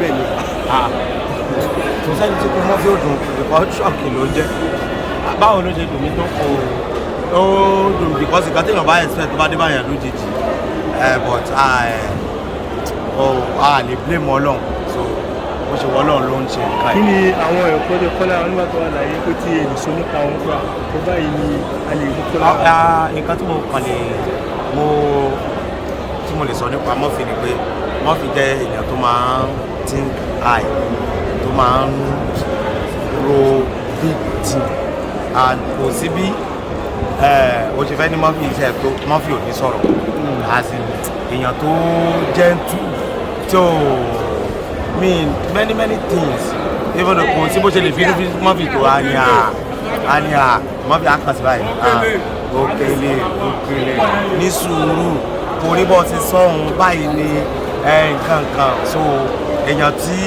bẹ́ẹ̀ ni. kò sẹ́ni tí kò mọ́ fi òdùn ìkọ́ ṣọ́ọ̀kì ló jẹ́ báwo ló ṣe dùn mí tó kò ó dùn because ìgbà téèyàn bá expect tó bá dé báyàn lójijì but a lè blame Ọlọ́run so bó ṣe wọ́ Ọlọ́run ló ń ṣe nǹkan. kí ni àwọn ẹ̀kọ́ tó kọ́ lára nígbà tó wà láyé pé tí èdè sọ nípa àwọn gbà tó báyìí ni a lè mú kọ́ lára. nǹkan tí mo kàn lè tí mo lè sọ nípa Murphy ni pé Murphy jẹ́ èèyàn tó máa ń think high tó máa ń ro big thing and kò sí bí o ṣe fẹ́ ní Murphy iṣẹ́ tó Murphy ò ní sọ̀rọ̀ as in èèyàn tó gentle tí ó mean many things even though kò sí bó ṣe lè fi Murphy tó àníyà Murphy àkànṣe báyìí òkèlè ní sùúrù torí bọ́ ti sọ́hun báyìí ni nǹkan so èèyàn tí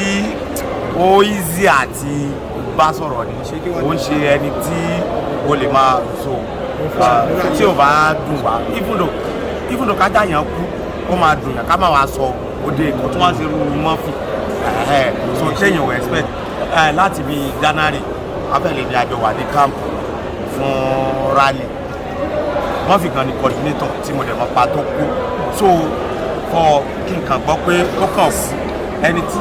ó easy àti bá sọ̀rọ̀ ni ó ń ṣe ẹni tí ó lè máa so tí ò bá dùn wá even though kájà yẹn kú ó máa dùn yàn ká máa wá sọ òde ìkọ́ tó wá sí irú Murphy so téèyàn ò expect láti bí January afẹ́lẹ́ ní àjọ wà ní camp fún rally Murphy gan ni coordinator tí mo dẹ̀ mọ́ pa tó kú so for kí n kàn gbọ́ pé ó kàn kú ẹni tí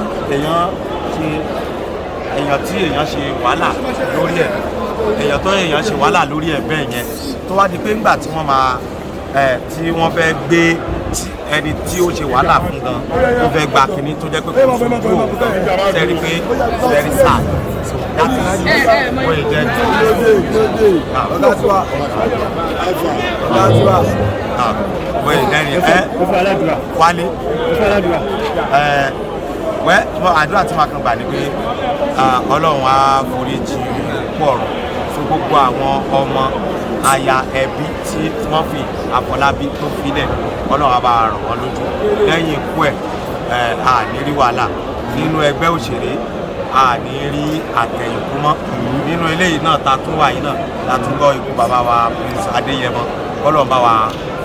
èèyàn ṣe wàhálà lórí ẹ̀ èèyàn ṣe wàhálà lórí ẹ̀ bẹ́ẹ̀ yẹn tó wá di pé ńgbà tí wọ́n máa tí wọ́n fẹ́ gbé ẹni tí ó ṣe wàhálà fún gan ó fẹ́ gba kínní tó jẹ́ pé kò fún ojú òun sẹ́ni pé very sad so that is wọ́n yìí jẹ́ wọ́n yìí jẹ́ wálé wẹ́ àdúrà tí wọ́n kàn gbà ní pé Ọlọ́run á forí jì kú ọ̀run fún gbogbo àwọn ọmọ aya ẹbí tí Murphy Àfọlábí tó filẹ̀ Ọlọ́run á bá ràn wọ́n lójú lẹ́yìn ikú ẹ̀ àní rí wàhálà nínú ẹgbẹ́ òṣèré àní rí àtẹ̀yìnkú mọ́ nínú eléyìí náà ta tún wà yìí náà la tún gbọ́ ikú bàbá wa Prince Adéyẹmọ Ọlọ́run bá wa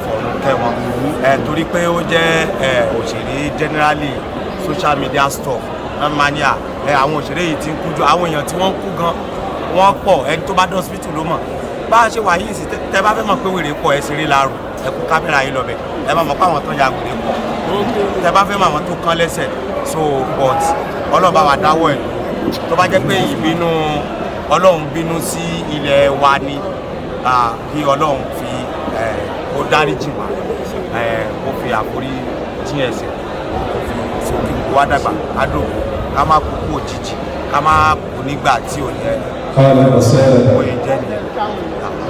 fọ̀run kẹ́ wọn torí pé ó jẹ́ òṣèré generally social media stuff náà máa ní àwọn òṣèré yìí ti ń kú jù àwọn èèyàn tí wọ́n ń kú gan wọ́n pọ̀ ẹni tó bá dé hospital ló mọ̀ bá a ṣe wà yìí sí tẹ bá fẹ́ mọ̀ pé wèrè pọ̀ ẹ ṣeré láàrú ẹ kú kámẹ́rà yìí lọ́bẹ̀ ẹ bá mọ̀ pé àwọn tó ya wèrè pọ̀ tẹ bá fẹ́ mọ̀ àwọn tó kán lẹ́sẹ̀ so but ọlọ́ba wa dáwọ́ ẹ̀ tó bá jẹ́ pé ìbínú Ọlọ́run bínú sí ilẹ̀ wa ni kí Ọlọ́run fi ó dáríjì wá ó fi àforí jí ẹ̀ṣẹ̀ ó fi sókè wá dàgbà ádòwò ká má kú kú òjijì ká má kú nígbà tí ò yẹ ó yẹ jẹ́ nìyẹn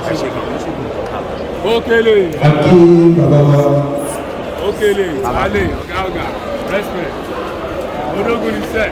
ẹ ṣe kí Okele. Aki baba wa. Okele. Ale. Ọ̀gá. Respect. Odogun ni sẹ́.